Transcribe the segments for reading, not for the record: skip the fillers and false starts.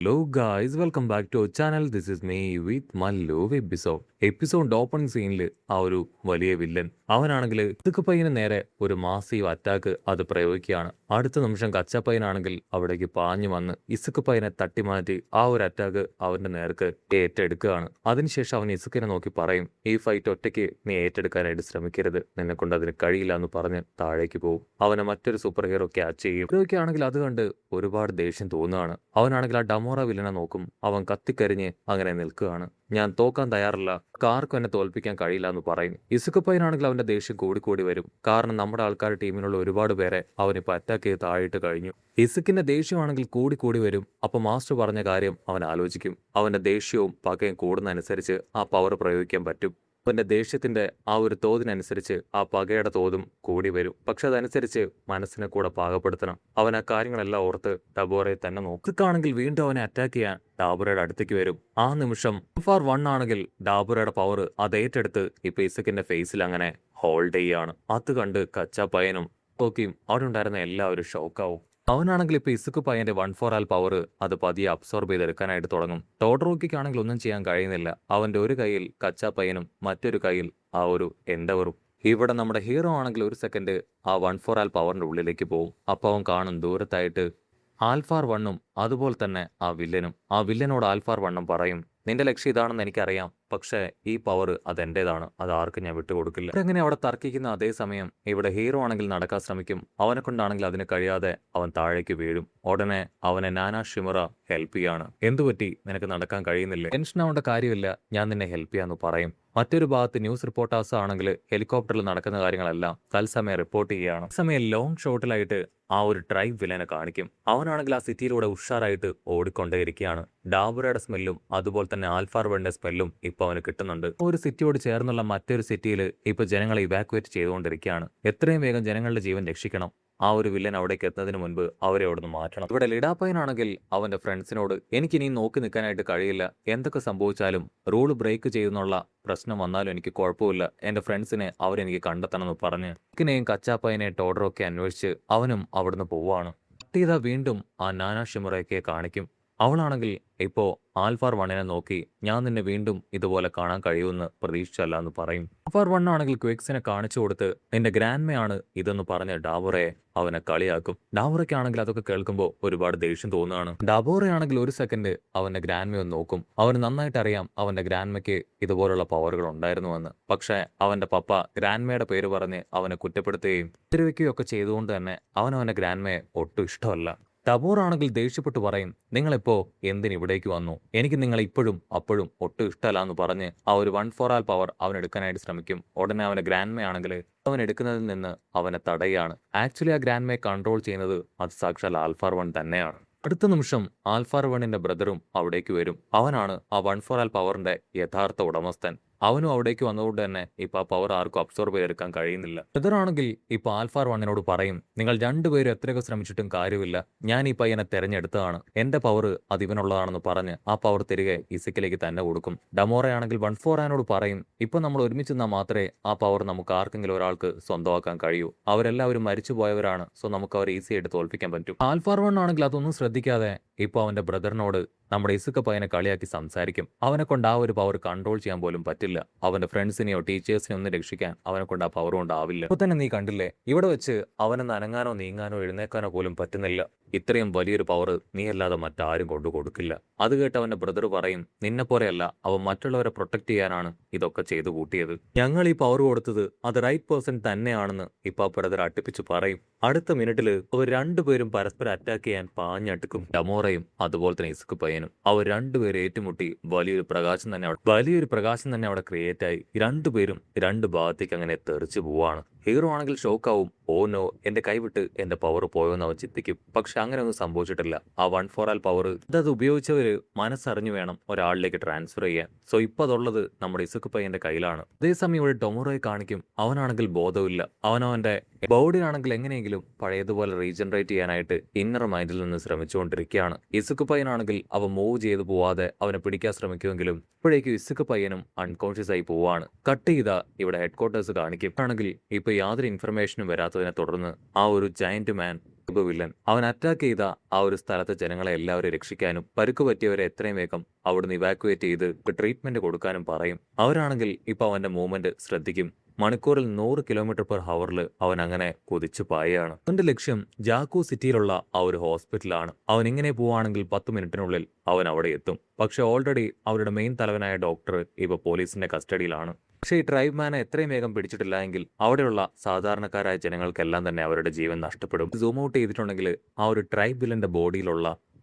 Hello guys, welcome back to our channel. This is me with Mallu episode opening സീനിൽ ആ ഒരു വലിയ villain അവനാണെങ്കിൽ ഇസുക്ക് പയ്യന് നേരെ ഒരു മാസീവ് അറ്റാക്ക് അത് പ്രയോഗിക്കുകയാണ്. അടുത്ത നിമിഷം കച്ചപ്പയ്യനാണെങ്കിൽ അവിടേക്ക് പാഞ്ഞു വന്ന് ഇസുക്ക് പയ്യനെ തട്ടിമാറ്റി ആ ഒരു അറ്റാക്ക് അവന്റെ നേർക്ക് ഏറ്റെടുക്കുകയാണ്. അതിനുശേഷം അവൻ ഇസുക്കിനെ നോക്കി പറയും, ഈ ഫൈറ്റ് ഒറ്റയ്ക്ക് നീ ഏറ്റെടുക്കാനായിട്ട് ശ്രമിക്കരുത്, നിന്നെ കൊണ്ട് അതിന് കഴിയില്ല എന്ന് പറഞ്ഞ് താഴേക്ക് പോകും. അവനെ മറ്റൊരു സൂപ്പർ ഹീറോ ക്യാച്ച് ചെയ്യും. ഇതൊക്കെയാണെങ്കിൽ അത് കണ്ട് ഒരുപാട് ദേഷ്യം തോന്നുകയാണ്. അവനാണെങ്കിൽ ആ ഡമോറ വില്ലനെ നോക്കും. അവൻ കത്തിക്കരിഞ്ഞ് അങ്ങനെ നിൽക്കുകയാണ്. ഞാൻ തോക്കാൻ തയ്യാറല്ല, കാർക്കും എന്നെ തോൽപ്പിക്കാൻ കഴിയില്ല എന്ന് പറയും. ഇസുക്ക് പയ്യനാണെങ്കിൽ അവന്റെ ദേഷ്യം കൂടിക്കൂടി വരും. കാരണം നമ്മുടെ ആൾക്കാർ ടീമിലുള്ള ഒരുപാട് പേരെ അവനിപ്പോൾ അറ്റാക്ക് ചെയ്ത് താഴിട്ട് കഴിഞ്ഞു. ഇസുക്കിന്റെ ദേഷ്യമാണെങ്കിൽ കൂടിക്കൂടി വരും. അപ്പൊ മാസ്റ്റർ പറഞ്ഞ കാര്യം അവൻ ആലോചിക്കും. അവന്റെ ദേഷ്യവും പകയും കൂടുന്നതനുസരിച്ച് ആ പവർ പ്രയോഗിക്കാൻ പറ്റും. അവന്റെ ദേഷ്യത്തിന്റെ ആ ഒരു തോതിനനുസരിച്ച് ആ പകയുടെ തോതും കൂടി വരും. പക്ഷെ അതനുസരിച്ച് മനസ്സിനെ കൂടെ പാകപ്പെടുത്തണം. അവൻ ആ കാര്യങ്ങളെല്ലാം ഓർത്ത് ഡബോറയെ തന്നെ നോക്കുകയാണെങ്കിൽ വീണ്ടും അവനെ അറ്റാക്ക് ചെയ്യാൻ ഡാബുറയുടെ അടുത്തേക്ക് വരും. ആ നിമിഷം ഫാർ 1 ആണെങ്കിൽ ഡാബുറയുടെ പവർ അത് ഏറ്റെടുത്ത് ഇപ്പൊ ഇസക്കിന്റെ ഫേസിൽ അങ്ങനെ ഹോൾഡ് ചെയ്യാണ്. അത് കണ്ട് കച്ച പയ്യനും നോക്കിയും അവിടെ ഉണ്ടായിരുന്ന എല്ലാവരും ഷോക്കാവും. അവനാണെങ്കിൽ ഇപ്പൊ ഇസുക്ക് പയ്യന്റെ 1/4 പവർ അത് പതിയെ അബ്സോർബ് ചെയ്തെടുക്കാനായിട്ട് തുടങ്ങും. ടോഡറോക്കിക്കാണെങ്കിൽ ഒന്നും ചെയ്യാൻ കഴിയുന്നില്ല. അവന്റെ ഒരു കൈയിൽ കച്ച പയ്യനും മറ്റൊരു കൈയിൽ ആ ഒരു എൻഡവറും. ഇവിടെ നമ്മുടെ ഹീറോ ആണെങ്കിൽ ഒരു സെക്കൻഡ് ആ 1/4 പവറിന്റെ ഉള്ളിലേക്ക് പോകും. അപ്പൊ അവൻ കാണും ദൂരത്തായിട്ട് ആൽഫാർ 1ഉം അതുപോലെ തന്നെ ആ വില്ലനോട് ആൽഫാർ 1ഉം പറയും, നിന്റെ ലക്ഷ്യം ഇതാണെന്ന് എനിക്കറിയാം, പക്ഷേ ഈ പവർ അതെന്റേതാണ്, അത് ആർക്കും ഞാൻ വിട്ടുകൊടുക്കില്ല. അങ്ങനെ അവിടെ തർക്കിക്കുന്ന അതേ സമയം ഇവിടെ ഹീറോ ആണെങ്കിൽ നടക്കാൻ ശ്രമിക്കും. അവനെ കൊണ്ടാണെങ്കിൽ അതിന് കഴിയാതെ അവൻ താഴേക്ക് വീഴും. ഉടനെ അവനെ നാനാ ഷിമുറ ഹെൽപ്പ് ചെയ്യാണ്. എന്തുപറ്റി, നിനക്ക് നടക്കാൻ കഴിയുന്നില്ല, ടെൻഷൻ ആവേണ്ട കാര്യമില്ല, ഞാൻ നിന്നെ ഹെൽപ്പ് ചെയ്യാന്ന് പറയും. മറ്റൊരു ഭാഗത്ത് ന്യൂസ് റിപ്പോർട്ടേഴ്സ് ആണെങ്കിൽ ഹെലികോപ്റ്ററിൽ നടക്കുന്ന കാര്യങ്ങളെല്ലാം തത്സമയം റിപ്പോർട്ട് ചെയ്യുകയാണ്. സമയം ലോങ് ഷോട്ടിലായിട്ട് ആ ഒരു ട്രൈബ് വില്ലനെ കാണിക്കും. അവനാണെങ്കിൽ ആ സിറ്റിയിലൂടെ ഉഷാറായിട്ട് ഓടിക്കൊണ്ടേയിരിക്കുകയാണ്. ഡാബുറയുടെ സ്മെല്ലും അതുപോലെ തന്നെ ആൽഫാർ 1ന്റെ സ്മെല്ലും ഇപ്പൊ അവന് കിട്ടുന്നുണ്ട്. ഒരു സിറ്റിയോട് ചേർന്നുള്ള മറ്റൊരു സിറ്റിയിൽ ഇപ്പൊ ജനങ്ങളെ ഇവാക്യുവേറ്റ് ചെയ്തുകൊണ്ടിരിക്കുകയാണ്. എത്രയും വേഗം ജനങ്ങളുടെ ജീവൻ രക്ഷിക്കണം. ആ ഒരു വില്ലൻ അവിടേക്ക് എത്തുന്നതിന് മുൻപ് അവരെ അവിടുന്ന് മാറ്റണം. ഇവിടെ ലിഡാപ്പയനാണെങ്കിൽ അവന്റെ ഫ്രണ്ട്സിനോട് എനിക്കിനി നോക്കി നിൽക്കാനായിട്ട് കഴിയില്ല, എന്തൊക്കെ സംഭവിച്ചാലും റൂൾ ബ്രേക്ക് ചെയ്യുന്നുള്ള പ്രശ്നം വന്നാലും എനിക്ക് കുഴപ്പമില്ല, എന്റെ ഫ്രണ്ട്സിനെ അവരെനിക്ക് കണ്ടെത്തണമെന്ന് പറഞ്ഞ് ഇക്കിനെയും കച്ചാപ്പയനെ ടോഡറൊക്കെ അന്വേഷിച്ച് അവനും അവിടുന്ന് പോവാണ്. ഇതാ വീണ്ടും ആ നാനാ ഷിമുറയൊക്കെ കാണിക്കും. അവളാണെങ്കിൽ ഇപ്പോ ആൽഫാർ 1നെ നോക്കി, ഞാൻ നിന്നെ വീണ്ടും ഇതുപോലെ കാണാൻ കഴിയുമെന്ന് പ്രതീക്ഷിച്ചല്ല എന്ന് പറയും. ആൽഫാർ 1 ആണെങ്കിൽ ക്വിക്സിനെ കാണിച്ചു കൊടുത്ത് നിന്റെ ഗ്രാൻഡ്മയാണ് ഇതെന്ന് പറഞ്ഞ് ഡാബോറയെ അവനെ കളിയാക്കും. ഡാബോറയ്ക്കാണെങ്കിൽ അതൊക്കെ കേൾക്കുമ്പോൾ ഒരുപാട് ദേഷ്യം തോന്നുകയാണ്. ഡാബോറയാണെങ്കിൽ ഒരു സെക്കൻഡ് അവന്റെ ഗ്രാൻഡ്മയെ ഒന്ന് നോക്കും. അവന് നന്നായിട്ട് അറിയാം അവന്റെ ഗ്രാൻഡ്മയ്ക്ക് ഇതുപോലുള്ള പവറുകൾ ഉണ്ടായിരുന്നുവെന്ന്. പക്ഷേ അവന്റെ പപ്പ ഗ്രാൻഡ്മയുടെ പേര് പറഞ്ഞ് അവനെ കുറ്റപ്പെടുത്തുകയും തിരുവയ്ക്കുകയും ഒക്കെ ചെയ്തുകൊണ്ട് തന്നെ അവനവന്റെ ഗ്രാൻഡ്മയെ ഒട്ടും ഇഷ്ടമല്ല. ടബോർ ആണെങ്കിൽ ദേഷ്യപ്പെട്ടു പറയും, നിങ്ങളിപ്പോ എന്തിന് ഇവിടേക്ക് വന്നു, എനിക്ക് നിങ്ങളെ ഇപ്പോഴും അപ്പോഴും ഒട്ടും ഇഷ്ടമല്ല എന്ന് പറഞ്ഞ് ആ ഒരു 1/4 പവർ അവൻ എടുക്കാനായിട്ട് ശ്രമിക്കും. ഉടനെ അവന്റെ ഗ്രാൻഡ്മയാണെങ്കിൽ അവൻ എടുക്കുന്നതിൽ നിന്ന് അവനെ തടയുകയാണ്. ആക്ച്വലി ആ ഗ്രാൻഡ്മയെ കൺട്രോൾ ചെയ്യുന്നത് അത് സാക്ഷാൽ ആൽഫാർ 1 തന്നെയാണ്. അടുത്ത നിമിഷം ആൽഫാർ 1ന്റെ ബ്രദറും അവിടേക്ക് വരും. അവനാണ് ആ 1/4 പവറിന്റെ യഥാർത്ഥ ഉടമസ്ഥൻ. അവനും അവിടേക്ക് വന്നതുകൊണ്ട് തന്നെ ഇപ്പൊ ആ പവർ ആർക്കും അബ്സോർബ് ചെയ്തെടുക്കാൻ കഴിയുന്നില്ല. ബ്രദറാണെങ്കിൽ ഇപ്പൊ ആൽഫാർ 1നോട് പറയും, നിങ്ങൾ രണ്ടുപേരും എത്രയൊക്കെ ശ്രമിച്ചിട്ടും കാര്യമില്ല, ഞാൻ ഈ പയ്യനെ തെരഞ്ഞെടുത്തതാണ്, എന്റെ പവർ അത് ഇവനുള്ളതാണെന്ന് പറഞ്ഞ് ആ പവർ തിരികെ ഇസക്കിലേക്ക് തന്നെ കൊടുക്കും. ഡമോറയാണെങ്കിൽ 1/4 പറയും, ഇപ്പൊ നമ്മൾ ഒരുമിച്ച് നിന്നാൽ മാത്രമേ ആ പവർ നമുക്ക് ആർക്കെങ്കിലും ഒരാൾക്ക് സ്വന്തമാക്കാൻ കഴിയൂ, അവരെല്ലാവരും മരിച്ചു പോയവരാണ്, സോ നമുക്ക് അവർ ഈസി ആയിട്ട് തോൽപ്പിക്കാൻ പറ്റും. ആൽഫാർ 1 ആണെങ്കിൽ അതൊന്നും ശ്രദ്ധിക്കാതെ ഇപ്പൊ അവന്റെ ബ്രദറിനോട് നമ്മുടെ ഇസുക്ക പയ്യനെ കളിയാക്കി സംസാരിക്കും. അവനെ കൊണ്ട് ആ ഒരു പവർ കൺട്രോൾ ചെയ്യാൻ പോലും പറ്റില്ല. അവന്റെ ഫ്രണ്ട്സിനെയോ ടീച്ചേഴ്സിനെയോ ഒന്നും രക്ഷിക്കാൻ അവനെ കൊണ്ട് ആ പവർ കൊണ്ടാവില്ല. ഇപ്പൊ തന്നെ നീ കണ്ടില്ലേ, ഇവിടെ വെച്ച് അവനെ നനങ്ങാനോ നീങ്ങാനോ എഴുന്നേക്കാനോ പോലും പറ്റുന്നില്ല. ഇത്രയും വലിയൊരു പവർ നീ അല്ലാതെ മറ്റാരും കൊണ്ടു കൊടുക്കില്ല. അത് കേട്ട് അവന്റെ ബ്രദർ പറയും, നിന്നെ പോലെയല്ല, അവൻ മറ്റുള്ളവരെ പ്രൊട്ടക്ട് ചെയ്യാനാണ് ഇതൊക്കെ ചെയ്തു കൂട്ടിയത്. ഞങ്ങൾ ഈ പവർ കൊടുത്തത് അത് റൈറ്റ് പേഴ്സൺ തന്നെയാണെന്ന് ഇപ്പൊ ആ ബ്രദർ അടുപ്പിച്ച് പറയും. അടുത്ത മിനിറ്റില് അവർ രണ്ടുപേരും പരസ്പരം അറ്റാക്ക് ചെയ്യാൻ പാഞ്ഞടുക്കും. ഡമോറയും അതുപോലെ തന്നെ ഇസുക്ക് പയ്യനും. അവർ രണ്ടുപേരും ഏറ്റുമുട്ടി വലിയൊരു പ്രകാശം തന്നെ അവിടെ ക്രിയേറ്റ് ആയി. രണ്ടുപേരും രണ്ട് ഭാഗത്തേക്ക് അങ്ങനെ തെറിച്ചു പോവാണ്. ഹീറോ ആണെങ്കിൽ ഷോക്കാവും. ഓ നോ, എന്റെ കൈവിട്ട് എന്റെ പവർ പോയോന്ന് അവൻ ചിന്തിക്കും. പക്ഷെ അങ്ങനെ ഒന്നും സംഭവിച്ചിട്ടില്ല. ആ 1/4 പവർ അത് ഉപയോഗിച്ചവര് മനസ്സറിഞ്ഞു വേണം ഒരാളിലേക്ക് ട്രാൻസ്ഫർ ചെയ്യാൻ. സോ ഇപ്പൊ അതുള്ളത് നമ്മുടെ ഇസുക്ക് പയ്യന്റെ കയ്യിലാണ്. അതേസമയം ഇവിടെ ടൊമോറോയെ കാണിക്കും. അവനാണെങ്കിൽ ബോധമില്ല. അവനവന്റെ ബോഡിയാണെങ്കിൽ എങ്ങനെയെങ്കിലും പഴയതുപോലെ റീജനറേറ്റ് ചെയ്യാനായിട്ട് ഇന്നർ മൈൻഡിൽ നിന്ന് ശ്രമിച്ചുകൊണ്ടിരിക്കുകയാണ്. ഇസുക്ക് പയ്യനാണെങ്കിൽ അവൻ മൂവ് ചെയ്തു പോവാതെ അവനെ പിടിക്കാൻ ശ്രമിക്കുമെങ്കിലും ഇപ്പോഴേക്കും ഇസുക്ക് പയ്യനും അൺകോൺഷ്യസ് ആയി പോവാണ്. കട്ട് ചെയ്ത ഇവിടെ ഹെഡ് ക്വാർട്ടേഴ്സ് കാണിക്കും. ആണെങ്കിൽ ഇപ്പൊ യാതൊരു ഇൻഫർമേഷനും വരാത്തതിനെ തുടർന്ന് ആ ഒരു ജയന്റ് മാൻ ഇപ്പൊ വില്ലൻ അവൻ അറ്റാക്ക് ചെയ്ത ആ ഒരു സ്ഥലത്തെ ജനങ്ങളെ എല്ലാവരെയും രക്ഷിക്കാനും പരുക്ക് പറ്റിയവരെ എത്രയും വേഗം അവിടുന്ന് ഇവാക്യുവേറ്റ് ചെയ്ത് ട്രീറ്റ്മെന്റ് കൊടുക്കാനും പറയും. അവരാണെങ്കിൽ ഇപ്പൊ അവന്റെ മൂവ്മെന്റ് ശ്രദ്ധിക്കും. മണിക്കൂറിൽ 100 km/hൽ അവൻ അങ്ങനെ കുതിച്ചു പായാണ്. അവന്റെ ലക്ഷ്യം ജാക്കു സിറ്റിയിലുള്ള ആ ഒരു ഹോസ്പിറ്റലാണ്. അവൻ ഇങ്ങനെ പോവാണെങ്കിൽ 10 മിനിറ്റിനുള്ളിൽ അവൻ അവിടെ എത്തും. പക്ഷെ ഓൾറെഡി അവരുടെ മെയിൻ തലവനായ ഡോക്ടർ ഇപ്പൊ പോലീസിന്റെ കസ്റ്റഡിയിലാണ്. പക്ഷേ ഈ ട്രൈബ്മാനെ എത്രയും വേഗം പിടിച്ചിട്ടില്ല എങ്കിൽ അവിടെയുള്ള സാധാരണക്കാരായ ജനങ്ങൾക്കെല്ലാം തന്നെ അവരുടെ ജീവൻ നഷ്ടപ്പെടും. സൂം ഔട്ട് ചെയ്തിട്ടുണ്ടെങ്കിൽ ആ ഒരു ട്രൈബ് വില്ലന്റെ ബോഡിയിലുള്ള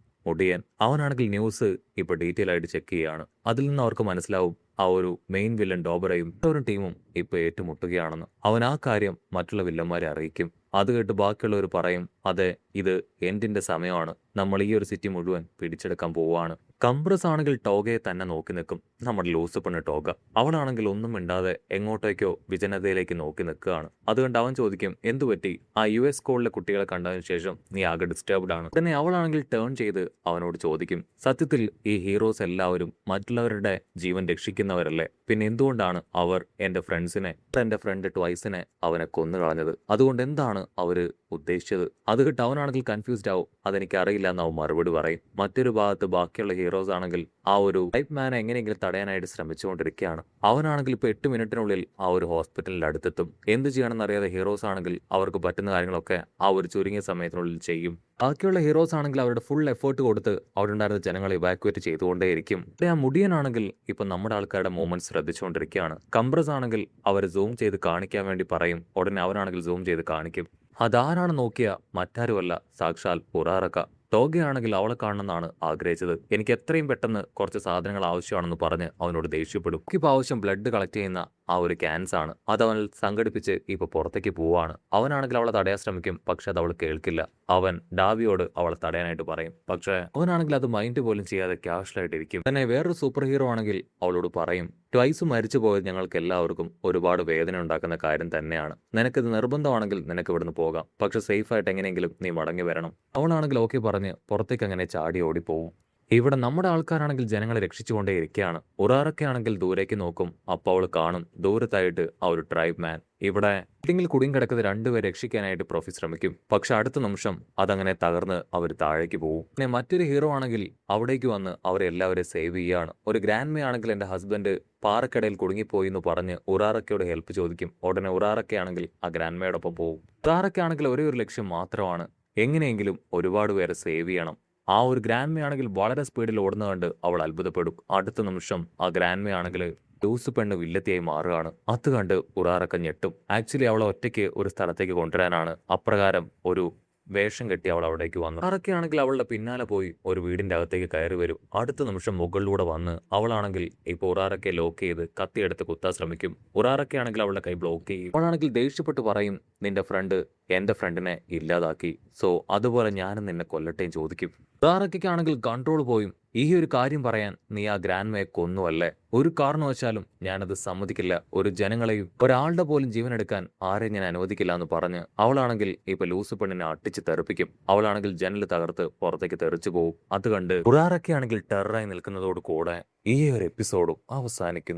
മുടിയൻ അവനാണെങ്കിൽ ന്യൂസ് ഇപ്പൊ ഡീറ്റെയിൽ ആയിട്ട് ചെക്ക് ചെയ്യാണ്. അതിൽ നിന്ന് അവർക്ക് മനസ്സിലാവും ആ ഒരു മെയിൻ വില്ലൻ ഡോബറയും ഒരു ടീമും ഇപ്പൊ ഏറ്റുമുട്ടുകയാണെന്ന്. അവൻ ആ കാര്യം മറ്റുള്ള വില്ലന്മാരെ അറിയിക്കും. അത് കേട്ട് ബാക്കിയുള്ളവർ പറയും, അതെ, ഇത് എൻഡിന്റെ സമയമാണ്, നമ്മൾ ഈ ഒരു സിറ്റി മുഴുവൻ പിടിച്ചെടുക്കാൻ പോവാണ്. കംബ്രസ് ആണെങ്കിൽ ടോഗയെ തന്നെ നോക്കി നിൽക്കും. നമ്മുടെ ലൂസ് പെണ്ണ് ടോഗ അവളാണെങ്കിൽ ഒന്നും മിണ്ടാതെ എങ്ങോട്ടേക്കോ വിജനതയിലേക്ക് നോക്കി നിൽക്കുകയാണ്. അതുകൊണ്ട് അവൻ ചോദിക്കും, എന്തുപറ്റി? ആ US സ്കൂളിലെ കുട്ടികളെ കണ്ടതിന് ശേഷം നീ ആകെ ഡിസ്റ്റർബ്ഡ് ആണ്. തന്നെ അവളാണെങ്കിൽ ടേൺ ചെയ്ത് അവനോട് ചോദിക്കും, സത്യത്തിൽ ഈ ഹീറോസ് എല്ലാവരും മറ്റുള്ളവരുടെ ജീവൻ രക്ഷിക്കുന്നവരല്ലേ? പിന്നെ എന്തുകൊണ്ടാണ് അവർ എന്റെ ഫ്രണ്ട് ട്വൈസിനെ അവനെ കൊന്നു കളഞ്ഞത്? അതുകൊണ്ട് എന്താണ് അവര് ഉദ്ദേശിച്ചത്? അത് കേട്ട് അവനാണെങ്കിൽ കൺഫ്യൂസ്ഡ് ആവും. അതെനിക്ക് അറിയില്ല എന്ന് അവൻ മറുപടി പറയും. മറ്റൊരു ഭാഗത്ത് ബാക്കിയുള്ള ഹീറോസ് ആണെങ്കിൽ ആ ഒരു ടൈപ്പ് മാനെ എങ്ങനെയെങ്കിലും തടയാനായിട്ട് ശ്രമിച്ചുകൊണ്ടിരിക്കുകയാണ്. അവനാണെങ്കിൽ ഇപ്പൊ 8 മിനിറ്റിനുള്ളിൽ ആ ഒരു ഹോസ്പിറ്റലിന്റെ അടുത്തെത്തും. എന്ത് ചെയ്യണമെന്ന് അറിയാതെ ഹീറോസ് ആണെങ്കിൽ അവർക്ക് പറ്റുന്ന കാര്യങ്ങളൊക്കെ ആ ഒരു ചുരുങ്ങിയ സമയത്തിനുള്ളിൽ ചെയ്യും. ബാക്കിയുള്ള ഹീറോസ് ആണെങ്കിൽ അവരുടെ ഫുൾ എഫേർട്ട് കൊടുത്ത് അവിടെ ഉണ്ടായിരുന്ന ജനങ്ങളെ ഇവാക്യുവേറ്റ് ചെയ്തുകൊണ്ടേയിരിക്കും. ആ മുടിയനാണെങ്കിൽ ഇപ്പൊ നമ്മുടെ ആൾക്കാരുടെ മൂവ്മെന്റ് ശ്രദ്ധിച്ചുകൊണ്ടിരിക്കുകയാണ്. കംബ്രസ് ആണെങ്കിൽ അവർ സൂം ചെയ്ത് കാണിക്കാൻ വേണ്ടി പറയും. ഉടനെ അവനാണെങ്കിൽ സൂം ചെയ്ത് കാണിക്കും. അതാരാണ് നോക്കിയ മറ്റാരുമല്ല, സാക്ഷാൽ ഉറാറക്ക. ടോഗയാണെങ്കിൽ അവളെ കാണണമെന്നാണ് ആഗ്രഹിച്ചത്. എനിക്ക് എത്രയും പെട്ടെന്ന് കുറച്ച് സാധനങ്ങൾ ആവശ്യമാണെന്ന് പറഞ്ഞ് അവനോട് ദേഷ്യപ്പെടും. ഇപ്പൊ ആവശ്യം ബ്ലഡ് കളക്ട് ചെയ്യുന്ന ആ ഒരു ക്യാൻസ് ആണ്. അത് അവൻ സംഘടിപ്പിച്ച് ഇപ്പൊ പുറത്തേക്ക് പോവാണ്. അവനാണെങ്കിൽ അവളെ തടയാൻ ശ്രമിക്കും. പക്ഷെ അത് അവൾ കേൾക്കില്ല. അവൻ ഡാവിയോട് അവളെ തടയാനായിട്ട് പറയും. പക്ഷെ അവനാണെങ്കിൽ അത് മൈൻഡ് പോലും ചെയ്യാതെ ക്യാഷ്വലായിട്ടിരിക്കും. തന്നെ വേറൊരു സൂപ്പർ ഹീറോ ആണെങ്കിൽ അവളോട് പറയും, ട്വൈസ് മരിച്ചു പോയത് ഞങ്ങൾക്ക് എല്ലാവർക്കും ഒരുപാട് വേദന ഉണ്ടാക്കുന്ന കാര്യം തന്നെയാണ്. നിനക്കിത് നിർബന്ധമാണെങ്കിൽ നിനക്ക് ഇവിടുന്ന് പോകാം. പക്ഷെ സേഫ് ആയിട്ട് എങ്ങനെയെങ്കിലും നീ മടങ്ങി വരണം. അവളാണെങ്കിൽ ഓക്കെ പറഞ്ഞ് പുറത്തേക്ക് അങ്ങനെ ചാടി ഓടിപ്പോവും. ഇവിടെ നമ്മുടെ ആൾക്കാരാണെങ്കിൽ ജനങ്ങളെ രക്ഷിച്ചുകൊണ്ടേയിരിക്കുകയാണ്. ഉറാറൊക്കെ ആണെങ്കിൽ ദൂരേക്ക് നോക്കും. അപ്പോൾ അവൾ കാണും ദൂരത്തായിട്ട് ആ ഒരു ട്രൈബ് മാൻ ഇവിടെ ബിൽഡിങ്ങിൽ കുടുങ്ങി കിടക്കുന്ന രണ്ടുപേരെ രക്ഷിക്കാനായിട്ട് പ്രൊഫി ശ്രമിക്കും. പക്ഷെ അടുത്ത നിമിഷം അതങ്ങനെ തകർന്ന് അവർ താഴേക്ക് പോകും. പിന്നെ മറ്റൊരു ഹീറോ ആണെങ്കിൽ അവിടേക്ക് വന്ന് അവരെ എല്ലാവരെയും സേവ് ചെയ്യാണ്. ഒരു ഗ്രാൻഡ് മേ ആണെങ്കിൽ എന്റെ ഹസ്ബൻഡ് പാറക്കടയിൽ കുടുങ്ങിപ്പോയി എന്ന് പറഞ്ഞ് ഉറാറക്കയോട് ഹെൽപ്പ് ചോദിക്കും. ഉടനെ ഉറാറക്കയാണെങ്കിൽ ആ ഗ്രാൻഡ് മേയോടൊപ്പം പോകും. ഉറാറക്കയാണെങ്കിൽ ഒരേ ഒരു ലക്ഷ്യം മാത്രമാണ്, എങ്ങനെയെങ്കിലും ഒരുപാട് പേരെ സേവ് ചെയ്യണം. ആ ഒരു ഗ്രാൻഡ് മേ ആണെങ്കിൽ വളരെ സ്പീഡിൽ ഓടുന്ന കണ്ട് അവൾ അത്ഭുതപ്പെടും. അടുത്ത നിമിഷം ആ ഗ്രാൻഡ് മേ ആണെങ്കിൽ ലൂസ് പെണ്ണ് വില്ലത്തിയായി മാറുകയാണ്. അത് കണ്ട് ഉറാറക്ക ഞെട്ടും. ആക്ച്വലി അവളെ ഒറ്റയ്ക്ക് ഒരു സ്ഥലത്തേക്ക് കൊണ്ടുവരാനാണ് അപ്രകാരം ഒരു വേഷം കെട്ടി അവൾ അവിടേക്ക് വന്നു. ഉറാറക്കയാണെങ്കിൽ അവളുടെ പിന്നാലെ പോയി ഒരു വീടിന്റെ അകത്തേക്ക് കയറി വരും. അടുത്ത നിമിഷം മുകളിലൂടെ വന്ന് അവളാണെങ്കിൽ ഇപ്പോൾ ഉറാറക്കയെ ലോക്ക് ചെയ്ത് കത്തിയെടുത്ത് കുത്താൻ ശ്രമിക്കും. ഉറാറക്കയാണെങ്കിൽ അവളുടെ കൈ ബ്ലോക്ക് ചെയ്യും. അവളാണെങ്കിൽ ദേഷ്യപ്പെട്ട് പറയും, നിന്റെ ഫ്രണ്ട് എന്റെ ഫ്രണ്ടിനെ ഇല്ലാതാക്കി, സോ അതുപോലെ ഞാനും നിന്നെ കൊല്ലട്ടെയും ചോദിക്കും. ഉറാറക്കയ്ക്കാണെങ്കിൽ കൺട്രോൾ പോയും, ഈ ഒരു കാര്യം പറയാൻ നീ ആ ഗ്രാൻഡ് മേയെ കൊന്നുവല്ലേ? ഒരു കാരണവശാലും ഞാനത് സമ്മതിക്കില്ല. ഒരു ജനങ്ങളെയും ഒരാളുടെ പോലും ജീവൻ എടുക്കാൻ ആരെയും ഞാൻ അനുവദിക്കില്ല എന്ന് പറഞ്ഞ് അവളാണെങ്കിൽ ഇപ്പൊ ലൂസ് പെണ്ണിനെ അട്ടിച്ച് തെറിപ്പിക്കും. അവളാണെങ്കിൽ ജനൽ തകർത്ത് പുറത്തേക്ക് തെറിച്ചു പോകും. അത് കണ്ട് ഉറാറക്കയാണെങ്കിൽ ടെററായി നിൽക്കുന്നതോട് കൂടെ ഈ ഒരു എപ്പിസോഡും അവസാനിക്കുന്നു.